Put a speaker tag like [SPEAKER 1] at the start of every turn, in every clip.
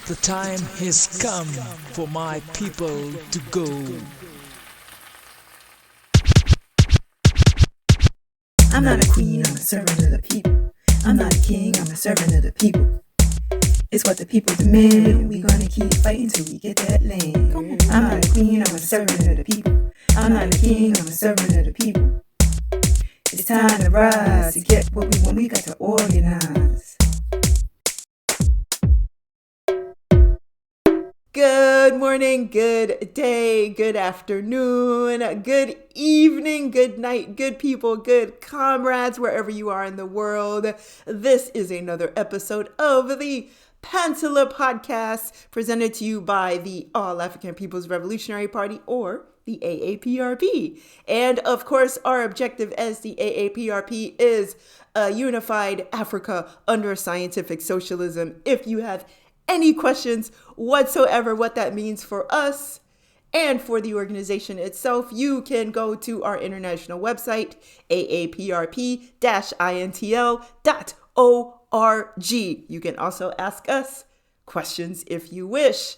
[SPEAKER 1] The time has come for my people to go.
[SPEAKER 2] I'm not a queen, I'm a servant of the people. I'm not a king, I'm a servant of the people. It's what the people demand, and we gonna keep fighting till we get that land. I'm not a queen, I'm a servant of the people. I'm not a king, I'm a servant of the people. It's time to rise, to get what we want, we got to organize.
[SPEAKER 3] Good morning, good day, good afternoon, good evening, good night, good people, good comrades, wherever you are in the world. This is another episode of the Pantsula Podcast, presented to you by the All African People's Revolutionary Party, or the A-APRP. And of course, our objective as the A-APRP is a unified Africa under scientific socialism. If you have any questions whatsoever what that means for us and for the organization itself, you can go to our international website, aaprp-intl.org. You can also ask us questions if you wish.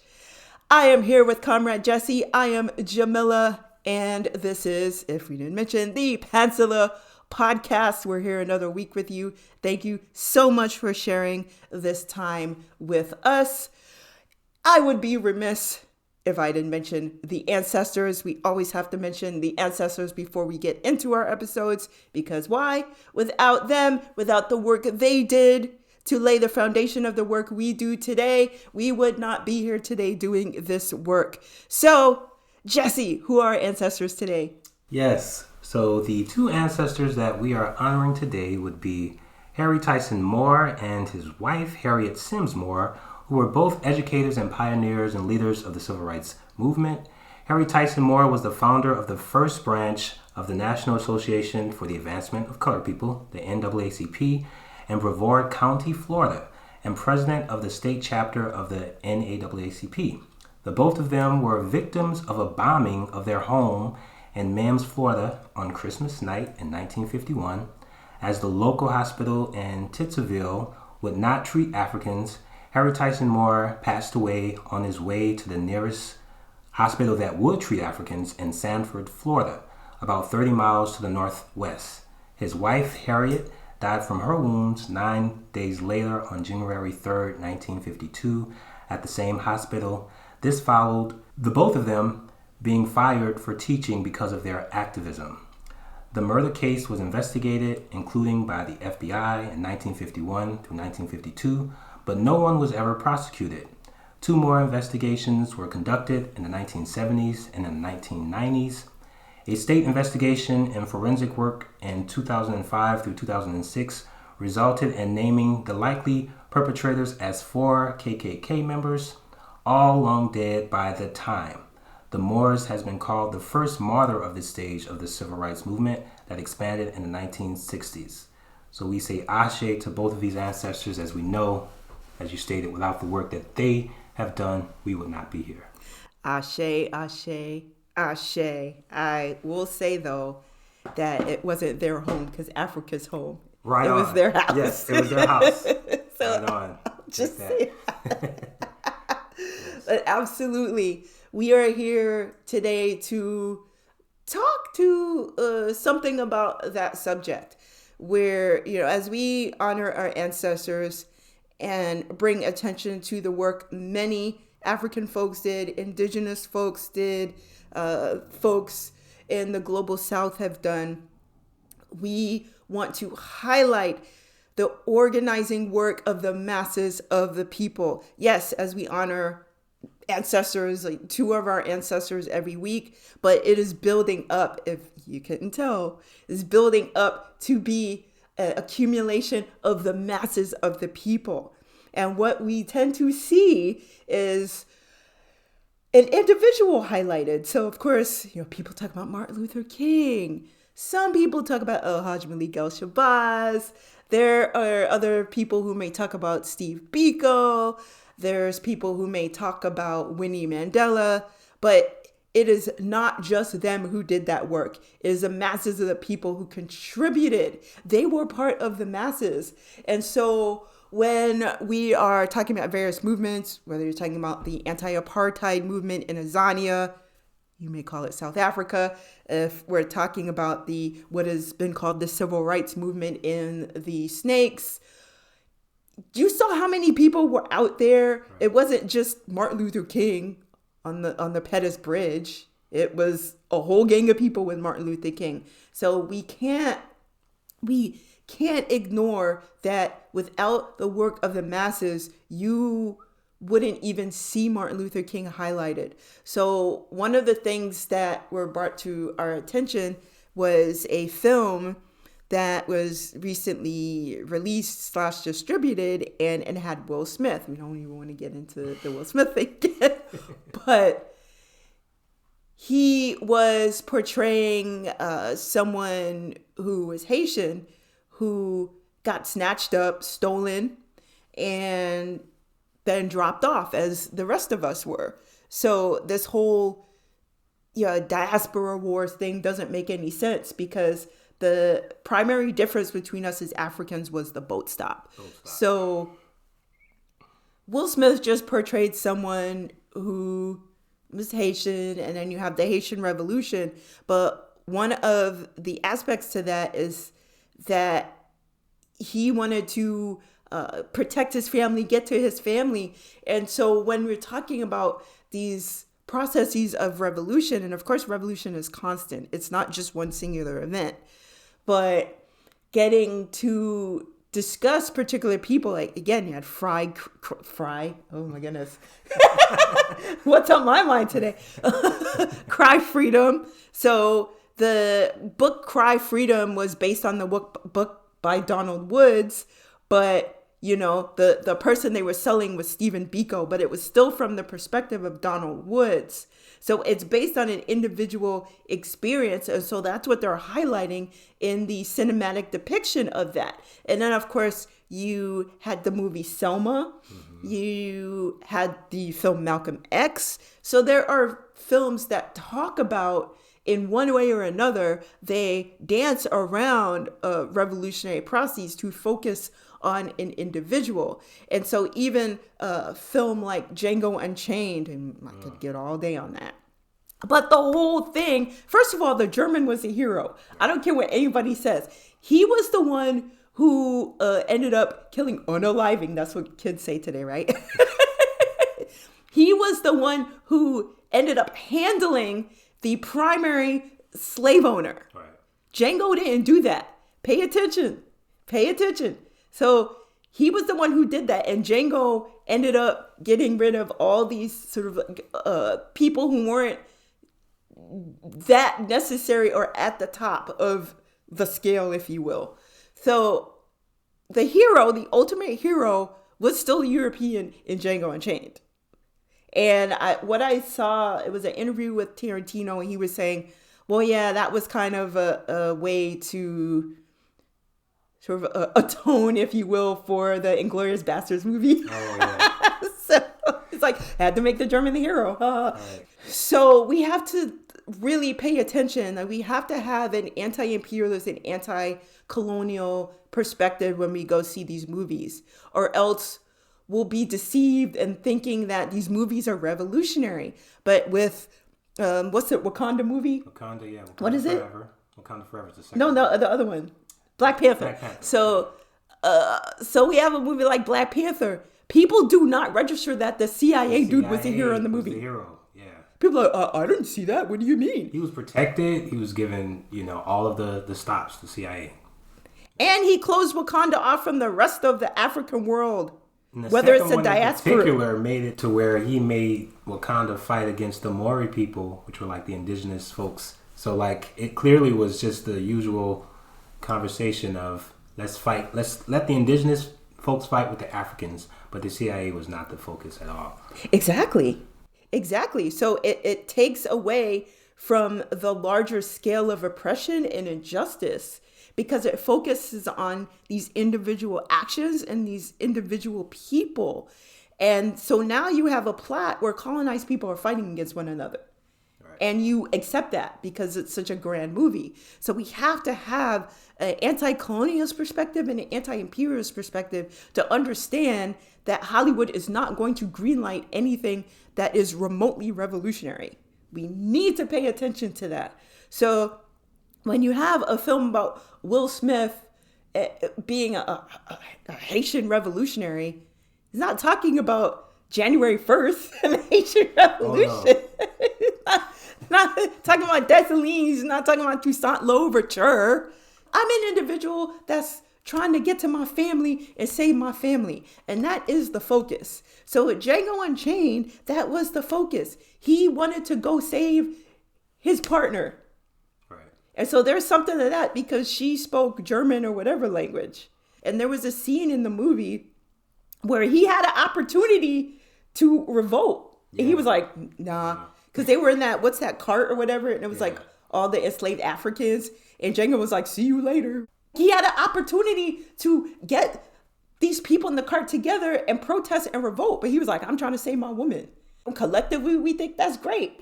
[SPEAKER 3] I am here with Comrade Jesse. I am Jamilah, and this is, if we didn't mention, the Pantsula Podcast. We're here another week with you. Thank you so much for sharing this time with us. I would be remiss if I didn't mention the ancestors. We always have to mention the ancestors before we get into our episodes, because why? Without them, without the work they did to lay the foundation of the work we do today, we would not be here today doing this work. So, Jesse, who are our ancestors today?
[SPEAKER 4] Yes. So the two ancestors that we are honoring today would be Harry Tyson Moore and his wife, Harriett Sims Moore, who were both educators and pioneers and leaders of the civil rights movement. Harry Tyson Moore was the founder of the first branch of the National Association for the Advancement of Colored People, the NAACP, in Brevard County, Florida, and president of the state chapter of the NAACP. The both of them were victims of a bombing of their home in Mims, Florida on Christmas night in 1951, as the local hospital in Titusville would not treat Africans. Harry Tyson Moore passed away on his way to the nearest hospital that would treat Africans in Sanford, Florida, about 30 miles to the northwest. His wife, Harriett, died from her wounds 9 days later on January 3rd, 1952, at the same hospital. This followed the both of them being fired for teaching because of their activism. The murder case was investigated, including by the FBI in 1951 through 1952, but no one was ever prosecuted. Two more investigations were conducted in the 1970s and in the 1990s. A state investigation and forensic work in 2005 through 2006 resulted in naming the likely perpetrators as 4 KKK members, all long dead by the time. The Moors has been called the first martyr of this stage of the civil rights movement that expanded in the 1960s. So we say ashe to both of these ancestors, as we know, as you stated, without the work that they have done, we would not be here.
[SPEAKER 3] Ashe, ashe, ashe. I will say, though, that it wasn't their home, because Africa's home.
[SPEAKER 4] Right
[SPEAKER 3] it
[SPEAKER 4] on.
[SPEAKER 3] was their house.
[SPEAKER 4] Yes, it was their house.
[SPEAKER 3] So
[SPEAKER 4] right on.
[SPEAKER 3] Just
[SPEAKER 4] like
[SPEAKER 3] say that. But absolutely. We are here today to talk to something about that subject, where, as we honor our ancestors and bring attention to the work many African folks did, indigenous folks did, folks in the global South have done, we want to highlight the organizing work of the masses of the people. Yes, as we honor ancestors, like 2 of our ancestors every week, but it is building up, if you couldn't tell, is building up to be an accumulation of the masses of the people. And what we tend to see is an individual highlighted. So of course, people talk about Martin Luther King. Some people talk about Hajj Malik El-Shabazz. There are other people who may talk about Steve Biko. There's people who may talk about Winnie Mandela, but it is not just them who did that work. It is the masses of the people who contributed. They were part of the masses. And so when we are talking about various movements, whether you're talking about the anti-apartheid movement in Tanzania, you may call it South Africa, if we're talking about what has been called the civil rights movement in the Snakes, you saw how many people were out there. Right. It wasn't just Martin Luther King on the Pettus Bridge. It was a whole gang of people with Martin Luther King. So we can't ignore that without the work of the masses, you wouldn't even see Martin Luther King highlighted. So one of the things that were brought to our attention was a film that was recently released / distributed, and it had Will Smith. We don't even want to get into the Will Smith thing again, but he was portraying someone who was Haitian who got snatched up, stolen, and then dropped off as the rest of us were. So this whole diaspora wars thing doesn't make any sense, because the primary difference between us as Africans was the boat stop. So Will Smith just portrayed someone who was Haitian, and then you have the Haitian Revolution. But one of the aspects to that is that he wanted to protect his family, get to his family. And so when we're talking about these processes of revolution, and of course revolution is constant, it's not just one singular event, but getting to discuss particular people, like again, you had Fry, oh my goodness, what's on my mind today? Cry Freedom. So the book Cry Freedom was based on the book by Donald Woods, but the person they were selling was Stephen Biko, but it was still from the perspective of Donald Woods. So it's based on an individual experience. And so that's what they're highlighting in the cinematic depiction of that. And then, of course, you had the movie Selma. Mm-hmm. You had the film Malcolm X. So there are films that talk about, in one way or another, they dance around revolutionary processes to focus on an individual. And so even a film like Django Unchained, and I could get all day on that. But the whole thing, first of all, the German was a hero. I don't care what anybody says. He was the one who ended up killing, unaliving. That's what kids say today, right? He was the one who ended up handling the primary slave owner. Right. Django didn't do that. Pay attention. So he was the one who did that. And Django ended up getting rid of all these sort of people who weren't that necessary or at the top of the scale, if you will. So the hero, the ultimate hero, was still European in Django Unchained. And what I saw, it was an interview with Tarantino, and he was saying, well, yeah, that was kind of a way to sort of atone, if you will, for the Inglourious Basterds movie. Oh, yeah. So it's like, had to make the German the hero. Right. So we have to really pay attention. That we have to have an anti-imperialist and anti-colonial perspective when we go see these movies, or else we'll be deceived and thinking that these movies are revolutionary. But with, what's it, Wakanda movie?
[SPEAKER 4] Wakanda, yeah. Wakanda
[SPEAKER 3] what is
[SPEAKER 4] Forever. It? Wakanda Forever is the second.
[SPEAKER 3] No, the other one. Black Panther. So we have a movie like Black Panther. People do not register that the CIA dude was the hero in the movie.
[SPEAKER 4] Was the hero, yeah.
[SPEAKER 3] People are like, I didn't see that. What do you mean?
[SPEAKER 4] He was protected. He was given, all of the stops, the CIA.
[SPEAKER 3] And he closed Wakanda off from the rest of the African world. Whether it's a diaspora.
[SPEAKER 4] In particular, made it to where he made Wakanda fight against the Maori people, which were like the indigenous folks. So like it clearly was just the usual conversation of let's let the indigenous folks fight with the Africans, but the CIA was not the focus at all.
[SPEAKER 3] Exactly. So it takes away from the larger scale of oppression and injustice, because it focuses on these individual actions and these individual people. And so now you have a plot where colonized people are fighting against one another. Right. And you accept that because it's such a grand movie. So we have to have an anti-colonialist perspective and an anti-imperialist perspective to understand that Hollywood is not going to greenlight anything that is remotely revolutionary. We need to pay attention to that. So when you have a film about Will Smith being a Haitian revolutionary, he's not talking about January 1st and the Haitian Revolution. Oh, no. not talking about Dessalines, not talking about Toussaint Louverture. I'm an individual that's trying to get to my family and save my family. And that is the focus. So with Django Unchained, that was the focus. He wanted to go save his partner. Right. And so there's something to that because she spoke German or whatever language. And there was a scene in the movie where he had an opportunity to revolt. Yeah. And he was like, nah. Because they were in that, what's that, cart or whatever? And it was like all the enslaved Africans. And Django was like, see you later. He had an opportunity to get these people in the cart together and protest and revolt. But he was like, I'm trying to save my woman. And collectively, we think that's great.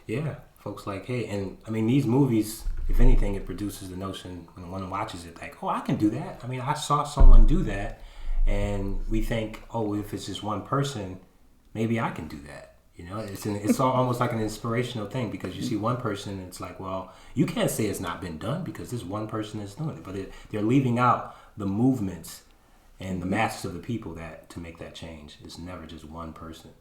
[SPEAKER 4] Yeah. Folks like, hey, and I mean, these movies, if anything, it produces the notion when one watches it, like, oh, I can do that. I mean, I saw someone do that. And we think, oh, if it's just one person, maybe I can do that. You know, it's almost like an inspirational thing because you see one person and it's like, well, you can't say it's not been done because this one person is doing it. But they're leaving out the movements and the masses of the people that to make that change. It's never just one person.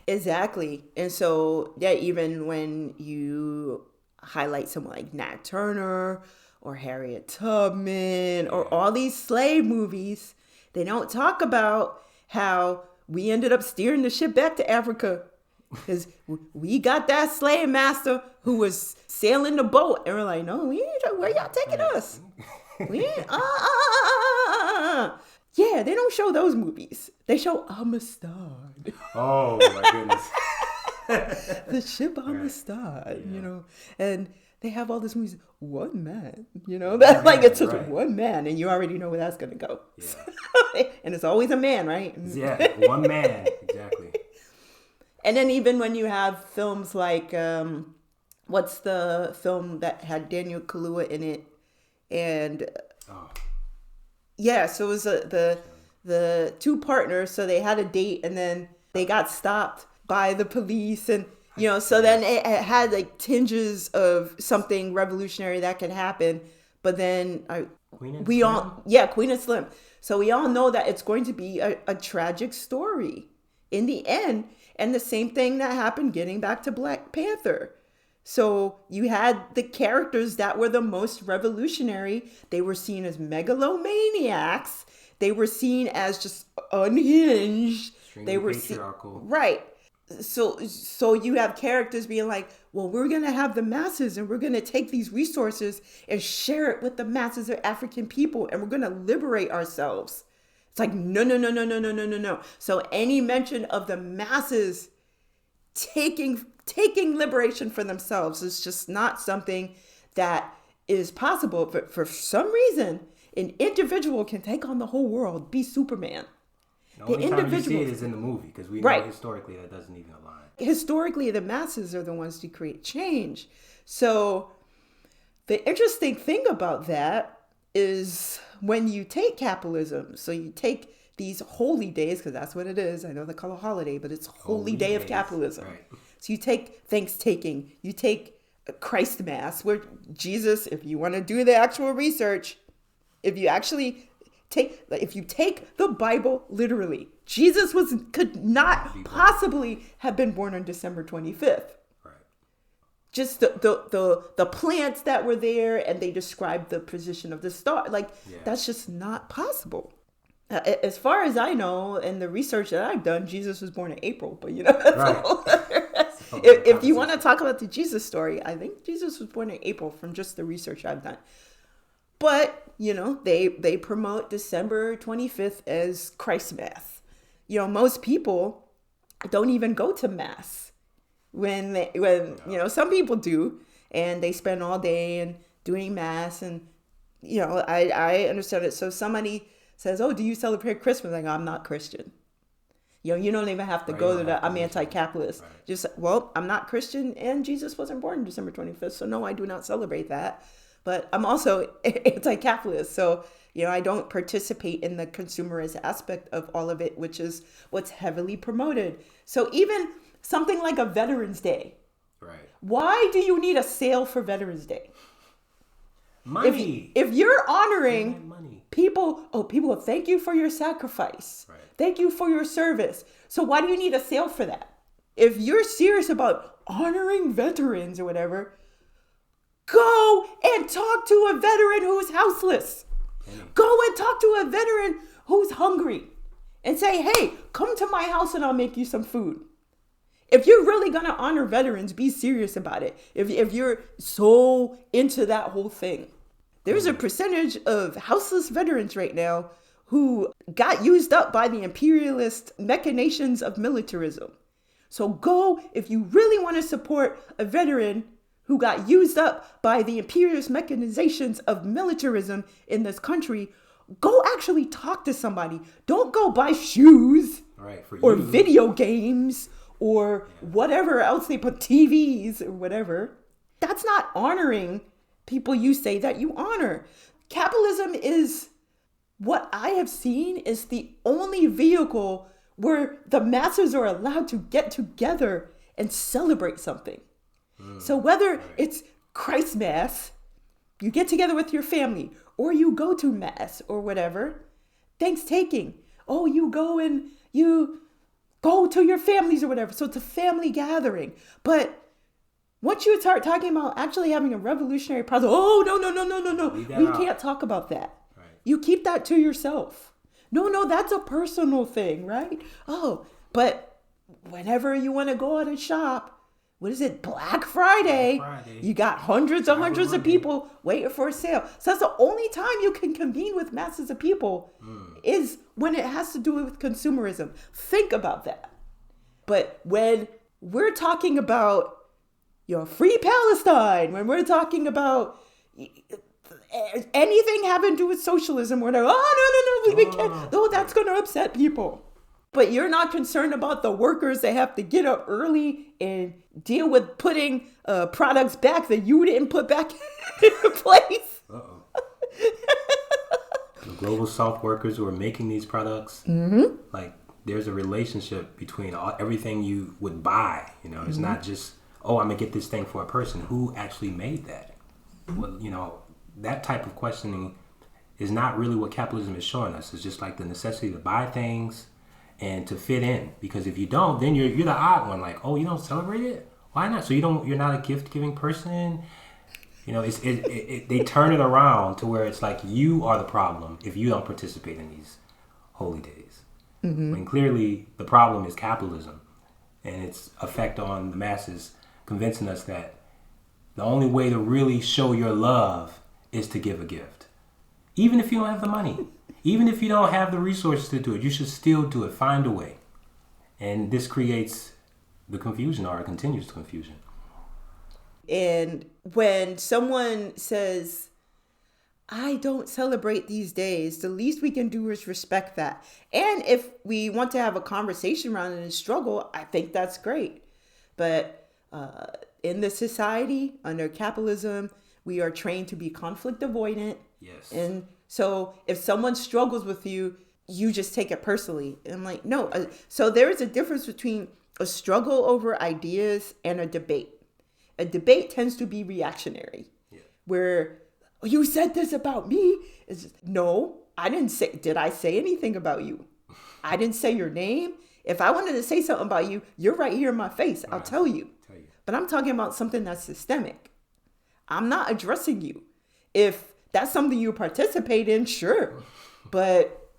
[SPEAKER 3] Exactly. And so, yeah, even when you highlight someone like Nat Turner or Harriet Tubman or all these slave movies, they don't talk about how we ended up steering the ship back to Africa because we got that slave master who was sailing the boat. And we're like, no, where y'all taking us? We ain't, Yeah, they don't show those movies. They show Amistad.
[SPEAKER 4] Oh, my goodness.
[SPEAKER 3] The ship Amistad, you know, and they have all this movies. One man, you know, that like it's just one man, and you already know where that's gonna go. Yeah. And it's always a man, right?
[SPEAKER 4] Yeah, one man, exactly.
[SPEAKER 3] And then even when you have films like, what's the film that had Daniel Kaluuya in it, and so it was the two partners. So they had a date, and then they got stopped by the police, and you know, so then it had like tinges of something revolutionary that can happen. But then Queen and Slim. So we all know that it's going to be a tragic story in the end. And the same thing that happened getting back to Black Panther. So you had the characters that were the most revolutionary. They were seen as megalomaniacs. They were seen as just unhinged. They were
[SPEAKER 4] patriarchal.
[SPEAKER 3] Right. So you have characters being like, well, we're going to have the masses and we're going to take these resources and share it with the masses of African people and we're going to liberate ourselves. It's like, no. So any mention of the masses taking liberation for themselves is just not something that is possible. But for some reason, an individual can take on the whole world, be Superman.
[SPEAKER 4] The only time you see it is in the movie because we know historically that doesn't even align.
[SPEAKER 3] Historically, the masses are the ones to create change. So the interesting thing about that is when you take capitalism, so you take these holy days, because that's what it is. I know they call it a holiday, but it's holy day of capitalism. Right. So you take Thanksgiving, you take Christ Mass, where Jesus, if you want to do the actual research, if you take the Bible literally, Jesus could not possibly have been born on December 25th. Right. Just the plants that were there, and they described the position of the star. That's just not possible. As far as I know, and the research that I've done, Jesus was born in April. But if you want to talk about the Jesus story, I think Jesus was born in April from just the research I've done. But, they promote December 25th as Christ Mass. Most people don't even go to Mass when some people do, and they spend all day and doing Mass. And, I understand it. So somebody says, oh, do you celebrate Christmas? I'm not Christian. You don't even have to go to the, I'm anti-capitalist.
[SPEAKER 4] Right.
[SPEAKER 3] Just, well, I'm not Christian and Jesus wasn't born December 25th. So no, I do not celebrate that. But I'm also anti-capitalist. So, I don't participate in the consumerist aspect of all of it, which is what's heavily promoted. So even something like a Veterans Day.
[SPEAKER 4] Right.
[SPEAKER 3] Why do you need a sale for Veterans Day?
[SPEAKER 4] Money.
[SPEAKER 3] If you're honoring
[SPEAKER 4] money.
[SPEAKER 3] people, thank you for your sacrifice.
[SPEAKER 4] Right.
[SPEAKER 3] Thank you for your service. So why do you need a sale for that? If you're serious about honoring veterans or whatever, go and talk to a veteran who's houseless. Go and talk to a veteran who's hungry and say, hey, come to my house and I'll make you some food. If you're really going to honor veterans, be serious about it. If you're so into that whole thing. There's a percentage of houseless veterans right now who got used up by the imperialist machinations of militarism. So go, if you really want to support a veteran who got used up by the imperialist mechanizations of militarism in this country, go actually talk to somebody. Don't go buy shoes or video games or whatever else they put, TVs or whatever. That's not honoring people you say that you honor. Capitalism is, what I have seen, is the only vehicle where the masses are allowed to get together and celebrate something. So whether it's Christ Mass, you get together with your family, or you go to Mass or whatever, Thanksgiving, you go and you go to your families or whatever. So it's a family gathering. But once you start talking about actually having a revolutionary process, no. We can't talk about that. Right. You keep that to yourself. No, that's a personal thing, right? But whenever you want to go out and shop, what is it? Black Friday. You got hundreds of people waiting for a sale. So that's the only time you can convene with masses of people is when it has to do with consumerism. Think about that. But when we're talking about free Palestine, when we're talking about anything having to do with socialism, we're like, we can't. No, that's going to upset people. But you're not concerned about the workers that have to get up early and deal with putting products back that you didn't put back in place.
[SPEAKER 4] Uh-oh. The global South workers who are making these products, like there's a relationship between everything you would buy. It's not just, I'm going to get this thing for a person. Who actually made that? Well, that type of questioning is not really what capitalism is showing us. It's just like the necessity to buy things and to fit in, because if you don't, then you're the odd one. Like, you don't celebrate it? Why not? So you're not a gift giving person. They turn it around to where it's like you are the problem if you don't participate in these holy days. When clearly the problem is capitalism and its effect on the masses, convincing us that the only way to really show your love is to give a gift, even if you don't have the money. Even if you don't have the resources to do it, you should still do it. Find a way. And this creates the confusion, or it continues the confusion.
[SPEAKER 3] And when someone says, I don't celebrate these days, the least we can do is respect that. And if we want to have a conversation around it and struggle, I think that's great. But in this society, under capitalism, we are trained to be conflict avoidant.
[SPEAKER 4] Yes.
[SPEAKER 3] And so if someone struggles with you, you just take it personally. And I'm like, no. So there is a difference between a struggle over ideas and a debate. A debate tends to be reactionary, where you said this about me. It's just, no, I didn't say. Did I say anything about you? I didn't say your name. If I wanted to say something about you, you're right here in my face. I'll tell you. But I'm talking about something that's systemic. I'm not addressing you. If that's something you participate in, sure. But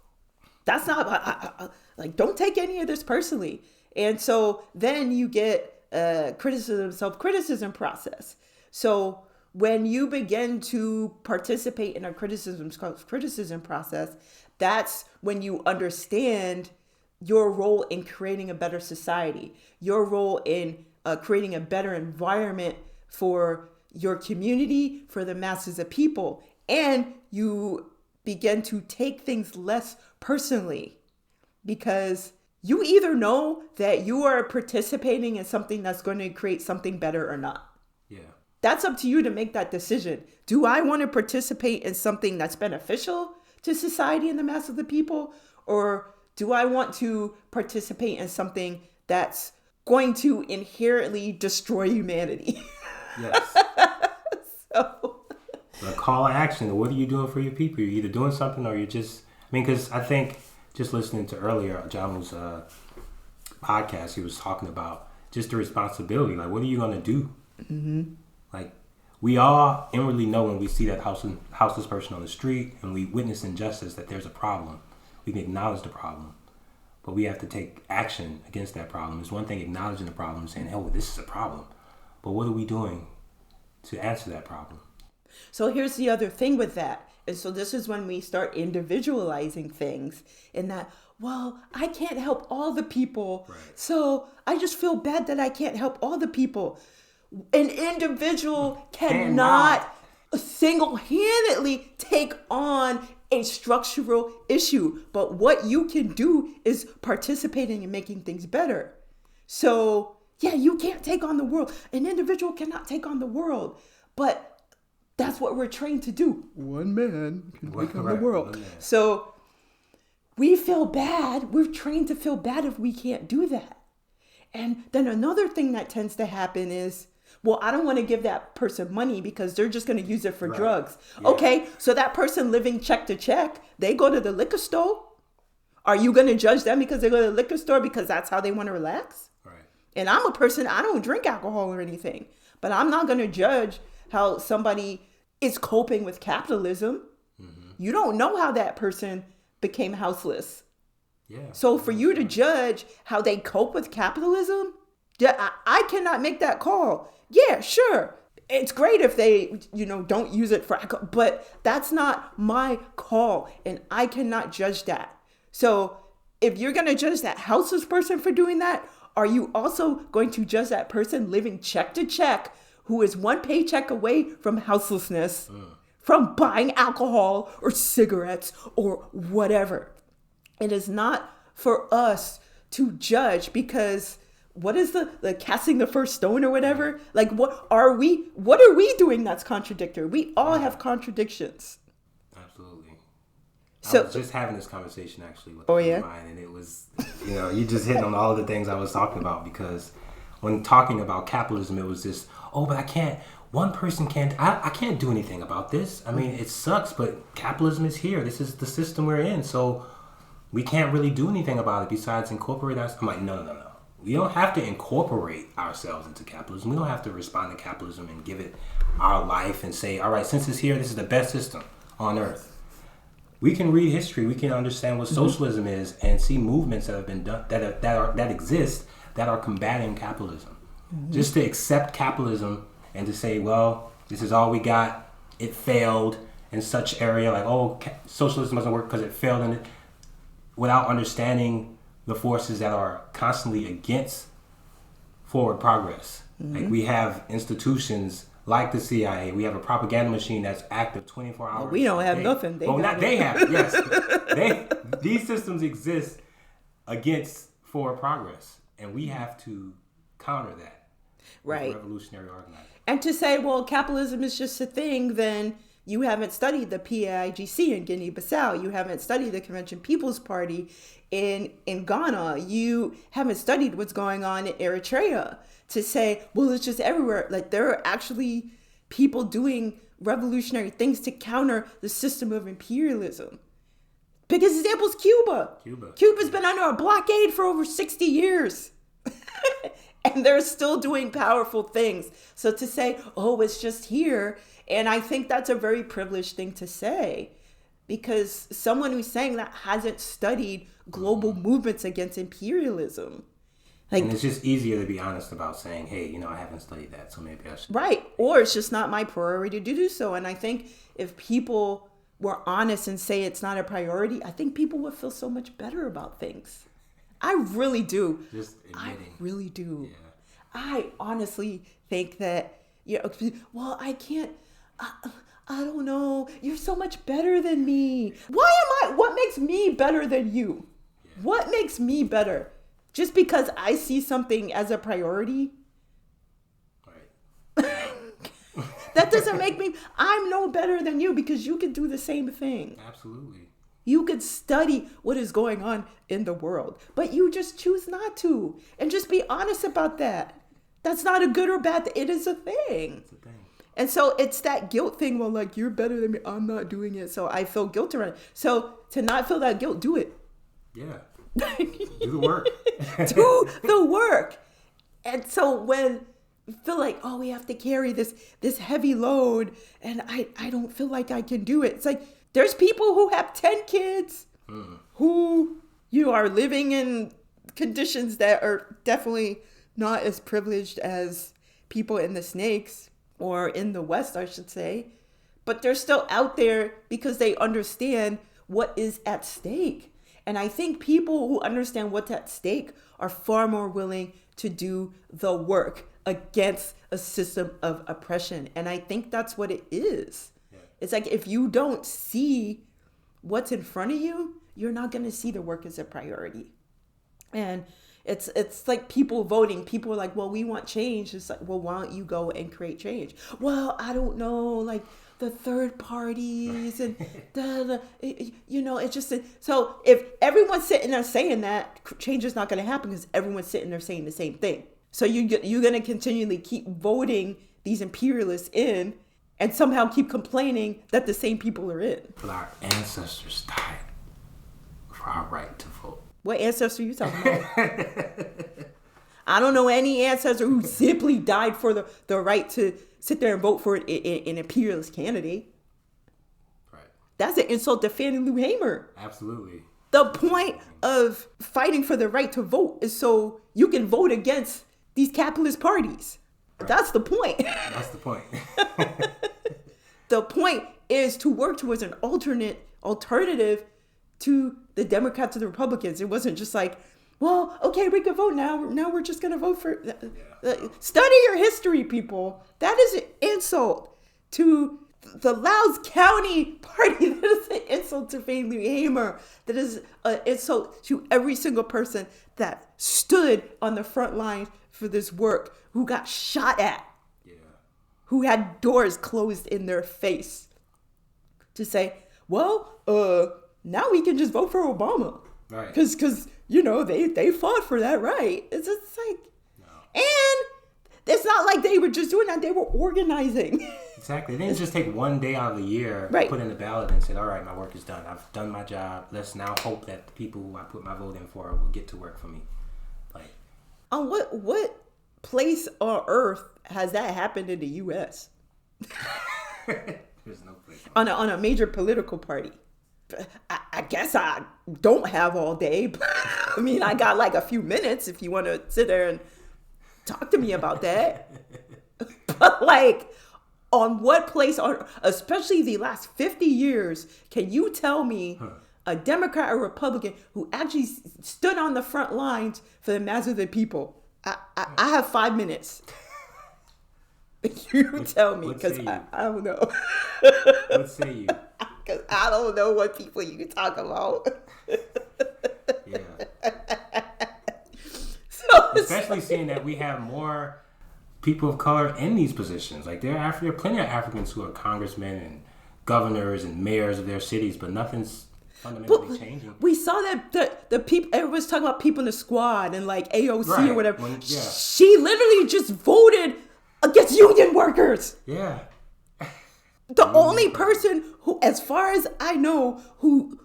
[SPEAKER 3] that's not, don't take any of this personally. And so then you get self-criticism process. So when you begin to participate in a criticism process, that's when you understand your role in creating a better society, your role in creating a better environment for your community, for the masses of people. And you begin to take things less personally, because you either know that you are participating in something that's going to create something better or not.
[SPEAKER 4] Yeah.
[SPEAKER 3] That's up to you to make that decision. Do I want to participate in something that's beneficial to society and the mass of the people? Or do I want to participate in something that's going to inherently destroy humanity?
[SPEAKER 4] Yes.
[SPEAKER 3] So,
[SPEAKER 4] a call to action. What are you doing for your people? You're either doing something or you're just, because I think just listening to earlier Jamu's podcast, he was talking about just the responsibility. Like, what are you going to do?
[SPEAKER 3] mm-hmm.
[SPEAKER 4] Like, we all inwardly know when we see that houseless person on the street and we witness injustice that there's a problem. We can acknowledge the problem, but we have to take action against that problem. It's one thing acknowledging the problem and saying, "Oh, this is a problem," but what are we doing to answer that problem?
[SPEAKER 3] So here's the other thing with that. And so this is when we start individualizing things in that, well, I can't help all the people.
[SPEAKER 4] Right.
[SPEAKER 3] So I just feel bad that I can't help all the people. An individual cannot single-handedly take on a structural issue. But what you can do is participating in making things better. So yeah, you can't take on the world. An individual cannot take on the world. But that's what we're trained to do. One man can take on the world. So we feel bad. We're trained to feel bad if we can't do that. And then another thing that tends to happen is, well, I don't want to give that person money because they're just going to use it for drugs. Yeah. Okay, so that person living check to check, they go to the liquor store. Are you going to judge them because they go to the liquor store because that's how they want to relax?
[SPEAKER 4] Right.
[SPEAKER 3] And I'm a person, I don't drink alcohol or anything, but I'm not going to judge how somebody is coping with capitalism. Mm-hmm. You don't know how that person became houseless.
[SPEAKER 4] Yeah.
[SPEAKER 3] So for you to judge how they cope with capitalism, I cannot make that call. Yeah, sure. It's great if they, don't use it for, but that's not my call. And I cannot judge that. So if you're going to judge that houseless person for doing that, are you also going to judge that person living check to check who is one paycheck away from houselessness, from buying alcohol or cigarettes or whatever? It is not for us to judge because what is the casting the first stone or whatever? Like, what are we doing that's contradictory? We all have contradictions.
[SPEAKER 4] Absolutely.
[SPEAKER 3] So,
[SPEAKER 4] I was just having this conversation actually with a friend of mine, and it was, you just hitting on all the things I was talking about, because when talking about capitalism, it was just, but I can't, one person can't, I can't do anything about this. I mean, it sucks, but capitalism is here. This is the system we're in. So we can't really do anything about it besides incorporate us. I'm like, no. We don't have to incorporate ourselves into capitalism. We don't have to respond to capitalism and give it our life and say, all right, since it's here, this is the best system on earth. We can read history. We can understand what socialism is and see movements that have been done, that exist, that are combating capitalism. Mm-hmm. Just to accept capitalism and to say, well, this is all we got. It failed in such area, like, socialism doesn't work because it failed in it, without understanding the forces that are constantly against forward progress. Mm-hmm. Like, we have institutions like the CIA. We have a propaganda machine that's active 24 hours.
[SPEAKER 3] We don't have nothing.
[SPEAKER 4] They have. Yes, these systems exist against forward progress, and we have to counter that.
[SPEAKER 3] Right.
[SPEAKER 4] Revolutionary organizing.
[SPEAKER 3] And to say, well, capitalism is just a thing, then you haven't studied the PAIGC in Guinea-Bissau. You haven't studied the Convention People's Party in Ghana. You haven't studied what's going on in Eritrea to say, well, it's just everywhere. Like, there are actually people doing revolutionary things to counter the system of imperialism. Biggest example is Cuba. Cuba's been under a blockade for over 60 years. And they're still doing powerful things. So to say, it's just here. And I think that's a very privileged thing to say, because someone who's saying that hasn't studied global movements against imperialism.
[SPEAKER 4] And it's just easier to be honest about saying, hey, I haven't studied that, so maybe I should.
[SPEAKER 3] Right. Or it's just not my priority to do so. And I think if people were honest and say it's not a priority, I think people would feel so much better about things. I really do.
[SPEAKER 4] Just admitting.
[SPEAKER 3] I really do.
[SPEAKER 4] Yeah.
[SPEAKER 3] I honestly think that, well, I can't, I don't know. You're so much better than me. What makes me better than you? What makes me better? Just because I see something as a priority?
[SPEAKER 4] Right.
[SPEAKER 3] That doesn't make me, I'm no better than you because you can do the same thing.
[SPEAKER 4] Absolutely.
[SPEAKER 3] You could study what is going on in the world, but you just choose not to. And just be honest about that. That's not a good or bad thing. It is a thing.
[SPEAKER 4] It's a thing.
[SPEAKER 3] And so it's that guilt thing. Well, like, you're better than me. I'm not doing it. So I feel guilt around it. So to not feel that guilt, do it.
[SPEAKER 4] Yeah. Do the work.
[SPEAKER 3] Do the work. And so when you feel like, oh, we have to carry this heavy load and I don't feel like I can do it. It's like, there's people who have 10 kids who, are living in conditions that are definitely not as privileged as people in the snakes or in the West, I should say. But they're still out there because they understand what is at stake. And I think people who understand what's at stake are far more willing to do the work against a system of oppression. And I think that's what it is. It's like, if you don't see what's in front of you, you're not going to see the work as a priority. And it's like people voting. People are like, well, we want change. It's like, well, why don't you go and create change? Well, I don't know, like the third parties and it's just, so if everyone's sitting there saying that, change is not going to happen because everyone's sitting there saying the same thing. So you're going to continually keep voting these imperialists in and somehow keep complaining that the same people are in.
[SPEAKER 4] But our ancestors died for our right to vote.
[SPEAKER 3] What ancestor are you talking about? I don't know any ancestor who simply died for the right to sit there and vote for an imperialist candidate.
[SPEAKER 4] Right.
[SPEAKER 3] That's an insult to Fannie Lou Hamer.
[SPEAKER 4] Absolutely.
[SPEAKER 3] The point of fighting for the right to vote is so you can vote against these capitalist parties. Right. That's the point.
[SPEAKER 4] That's the point.
[SPEAKER 3] The point is to work towards an alternative to the Democrats and the Republicans. It wasn't just like, well, okay, we can vote now. Now we're just going to vote for... Study your history, people. That is an insult to the Louds County Party. That is an insult to Fannie Lou Hamer. That is an insult to every single person that stood on the front line for this work, who got shot at, who had doors closed in their face, to say, well, now we can just vote for Obama.
[SPEAKER 4] Right.
[SPEAKER 3] Because they fought for that right. It's just like, no. And it's not like they were just doing that. They were organizing.
[SPEAKER 4] Exactly. They didn't just take one day out of the year, put in the ballot and said, all right, my work is done. I've done my job. Let's now hope that the people who I put my vote in for will get to work for me. Like,
[SPEAKER 3] on what place on earth has that happened in the U.S.?
[SPEAKER 4] There's no place.
[SPEAKER 3] On a major political party. I guess I don't have all day. But I mean, I got like a few minutes if you want to sit there and talk to me about that. But like, on what place, especially the last 50 years, can you tell me a Democrat or Republican who actually stood on the front lines for the mass of the people? I have 5 minutes. You tell me, because I don't know.
[SPEAKER 4] What say you?
[SPEAKER 3] Because I don't know what people you talk about.
[SPEAKER 4] Yeah.
[SPEAKER 3] So
[SPEAKER 4] especially seeing that we have more people of color in these positions. Like there are plenty of Africans who are congressmen and governors and mayors of their cities, but nothing's fundamentally changing.
[SPEAKER 3] We saw that the people, everyone's talking about people in the squad and like AOC or whatever. She literally just voted against union workers.
[SPEAKER 4] Yeah.
[SPEAKER 3] The only person who, as far as I know, who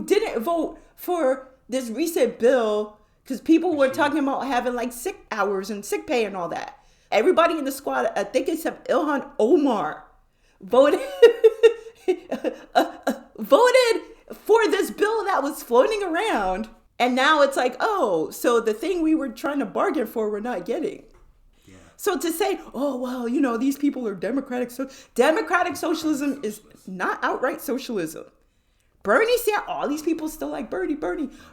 [SPEAKER 3] didn't vote for this recent bill, because people were talking about having like sick hours and sick pay and all that. Everybody in the squad, I think except Ilhan Omar, voted for this bill that was floating around. And now it's like, oh, so the thing we were trying to bargain for, we're not getting. So to say, oh, well, these people are democratic. So democratic socialism is not outright socialism. Bernie Sanders, all these people still like Bernie.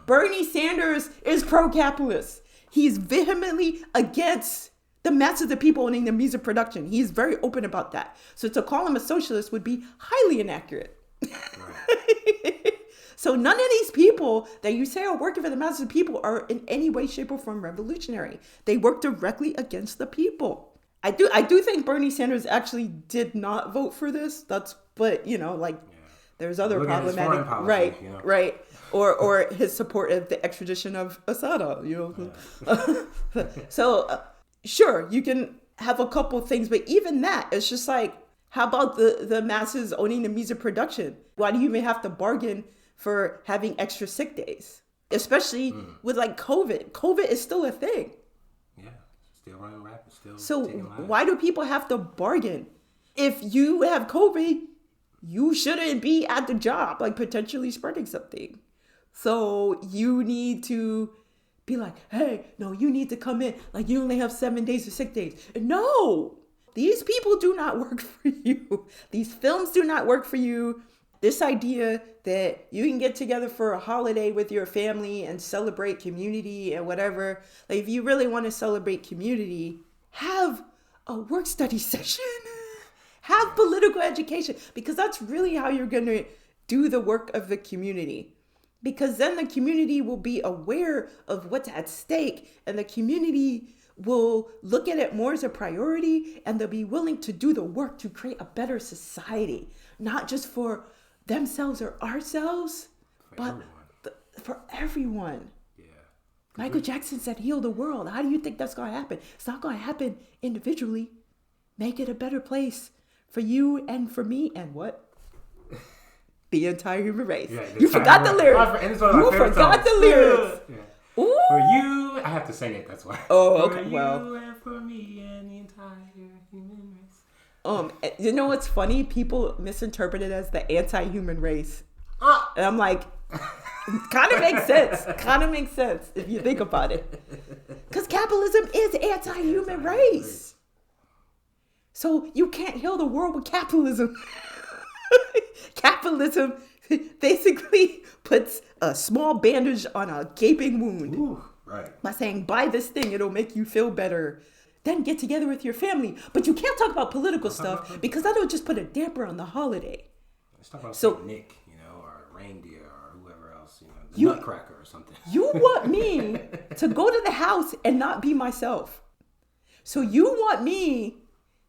[SPEAKER 3] Bernie Sanders is pro-capitalist. He's vehemently against the mass of the people owning the means of production. He's very open about that. So to call him a socialist would be highly inaccurate. Right. So none of these people that you say are working for the masses of people are in any way, shape, or form revolutionary. They work directly against the people. I do think Bernie Sanders actually did not vote for this. There's other problematic, policy, right, right, or his support of the extradition of Assad, So sure, you can have a couple things, but even that, it's just like, how about the masses owning the means of production? Why do you even have to bargain for having extra sick days? Especially with like COVID. COVID is still a thing.
[SPEAKER 4] Yeah, still running rapid, still.
[SPEAKER 3] So why do people have to bargain? If you have COVID, you shouldn't be at the job, like potentially spreading something. So you need to be like, hey, no, you need to come in. Like, you only have 7 days of sick days. No, these people do not work for you. These films do not work for you. This idea that you can get together for a holiday with your family and celebrate community and whatever. Like, if you really want to celebrate community, have a work study session. Have political education, because that's really how you're going to do the work of the community. Because then the community will be aware of what's at stake, and the community will look at it more as a priority, and they'll be willing to do the work to create a better society, not just for themselves or ourselves, but for everyone. Yeah. Michael Jackson said, heal the world. How do you think that's going to happen? It's not going to happen individually. Make it a better place for you and for me and what? The entire human race. Yeah, you forgot the lyrics. You forgot the lyrics.
[SPEAKER 4] Yeah. Ooh. For you, I have to sing it, that's why.
[SPEAKER 3] Oh, okay.
[SPEAKER 4] For you and for me and the entire human race.
[SPEAKER 3] You know what's funny? People misinterpret it as the anti-human race. And I'm like, kind of makes sense. Kind of makes sense if you think about it. Because capitalism is anti-human race. So you can't heal the world with capitalism. Capitalism basically puts a small bandage on a gaping wound.
[SPEAKER 4] Ooh, right.
[SPEAKER 3] By saying, buy this thing, it'll make you feel better. Then get together with your family. But you can't talk about political stuff because that'll just put a damper on the holiday.
[SPEAKER 4] Let's talk about Nick, or reindeer or whoever else, the Nutcracker or something.
[SPEAKER 3] You want me to go to the house and not be myself. So you want me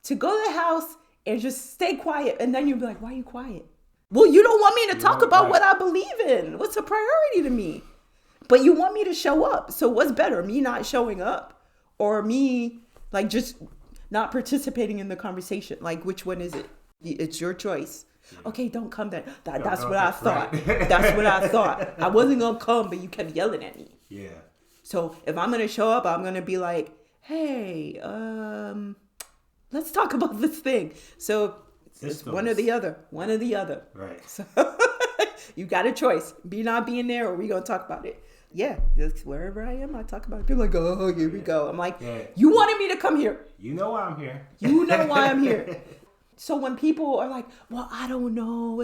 [SPEAKER 3] to go to the house and just stay quiet, and then you'll be like, why are you quiet? Well, you don't want me to talk about what I believe in. What's a priority to me? But you want me to show up. So what's better, me not showing up or me like just not participating in the conversation? Like, which one is it? It's your choice. Yeah. Okay, don't come then. That's what I thought. Right. That's what I thought. I wasn't going to come, but you kept yelling at me.
[SPEAKER 4] Yeah.
[SPEAKER 3] So if I'm going to show up, I'm going to be like, hey, let's talk about this thing. So it's one or the other. One or the other.
[SPEAKER 4] Right.
[SPEAKER 3] So you got a choice. Be not being there, or we going to talk about it. Yeah. Wherever I am, I talk about it. People are like, oh, here we go. I'm like, you wanted me to come here.
[SPEAKER 4] You know why I'm here.
[SPEAKER 3] You know why I'm here. So when people are like, well, I don't know.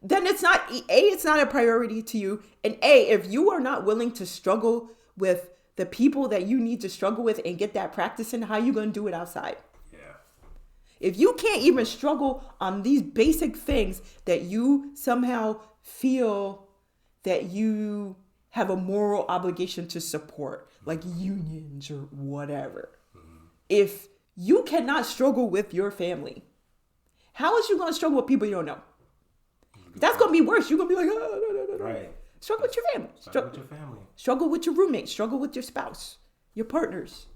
[SPEAKER 3] Then it's not, it's not a priority to you. And if you are not willing to struggle with the people that you need to struggle with and get that practice in, how are you going to do it outside?
[SPEAKER 4] Yeah.
[SPEAKER 3] If you can't even struggle on these basic things that you somehow feel that you have a moral obligation to support, like unions or whatever. Mm-hmm. If you cannot struggle with your family, how is you going to struggle with people you don't know? That's going to be worse. You're going to be like, oh, no.
[SPEAKER 4] Right.
[SPEAKER 3] Struggle with your family.
[SPEAKER 4] Struggle with your family.
[SPEAKER 3] Struggle with your roommates. Struggle with your spouse, your partners,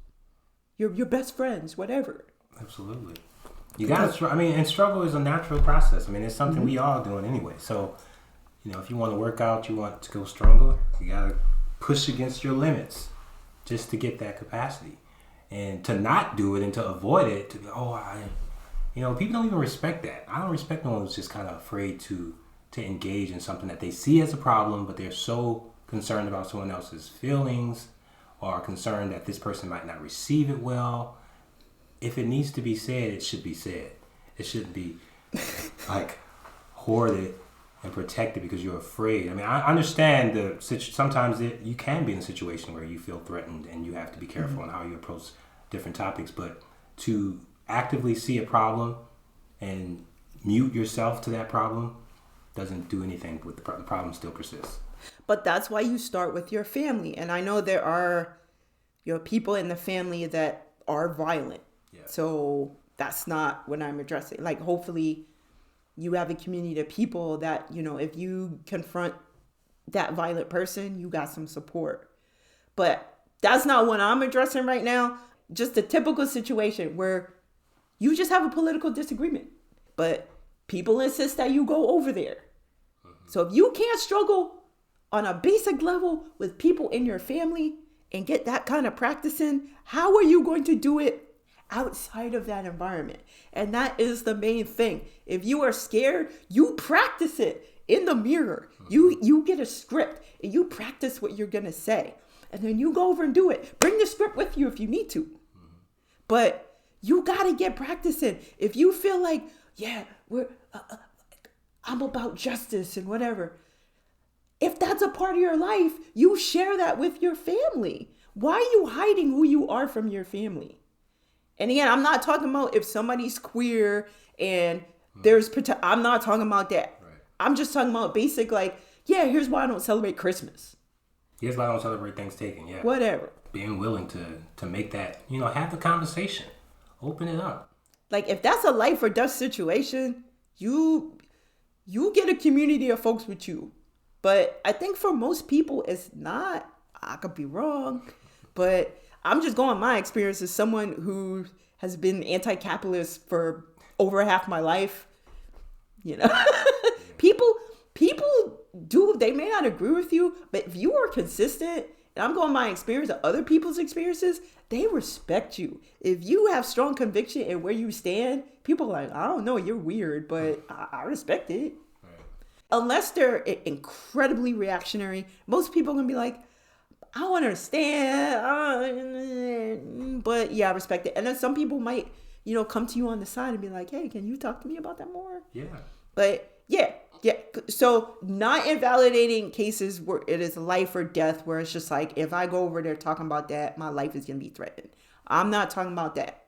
[SPEAKER 3] your best friends, whatever.
[SPEAKER 4] Absolutely. You got to, and struggle is a natural process. It's something we all doing anyway. So, if you want to work out, you want to go stronger, you got to push against your limits just to get that capacity. And to not do it and to avoid it, to be, people don't even respect that. I don't respect no one who's just kind of afraid to engage in something that they see as a problem, but they're so concerned about someone else's feelings or are concerned that this person might not receive it well. If it needs to be said, it should be said. It shouldn't be like hoarded and protected because you're afraid. I understand sometimes you can be in a situation where you feel threatened and you have to be careful on how you approach different topics, but to actively see a problem and mute yourself to that problem doesn't do anything, with the problem still persists.
[SPEAKER 3] But that's why you start with your family. And I know there are, people in the family that are violent.
[SPEAKER 4] Yeah.
[SPEAKER 3] So that's not what I'm addressing. Like, hopefully you have a community of people that, if you confront that violent person, you got some support. But that's not what I'm addressing right now. Just a typical situation where you just have a political disagreement, but people insist that you go over there. So if you can't struggle on a basic level with people in your family and get that kind of practice in, how are you going to do it outside of that environment? And that is the main thing. If you are scared, you practice it in the mirror. You get a script and you practice what you're going to say. And then you go over and do it. Bring the script with you if you need to. But you got to get practice in. If you feel like, I'm about justice and whatever. If that's a part of your life, you share that with your family. Why are you hiding who you are from your family? And again, I'm not talking about if somebody's queer and I'm not talking about that. Right. I'm just talking about basic, here's why I don't celebrate Christmas.
[SPEAKER 4] Here's why I don't celebrate Thanksgiving. Yeah.
[SPEAKER 3] Whatever.
[SPEAKER 4] Being willing to make that, have the conversation. Open it up.
[SPEAKER 3] Like, if that's a life or death situation, you get a community of folks with you. But I think for most people, it's not. I could be wrong. But I'm just going my experience as someone who has been anti-capitalist for over half my life. People do, they may not agree with you, but if you are consistent, and I'm going my experience of other people's experiences, they respect you. If you have strong conviction in where you stand, people are like, I don't know, you're weird, but I respect it. Right. Unless they're incredibly reactionary, most people are going to be like, I don't understand, but yeah, I respect it. And then some people might, come to you on the side and be like, hey, can you talk to me about that more?
[SPEAKER 4] Yeah.
[SPEAKER 3] But yeah. So not invalidating cases where it is life or death, where it's just like, if I go over there talking about that, my life is going to be threatened. I'm not talking about that.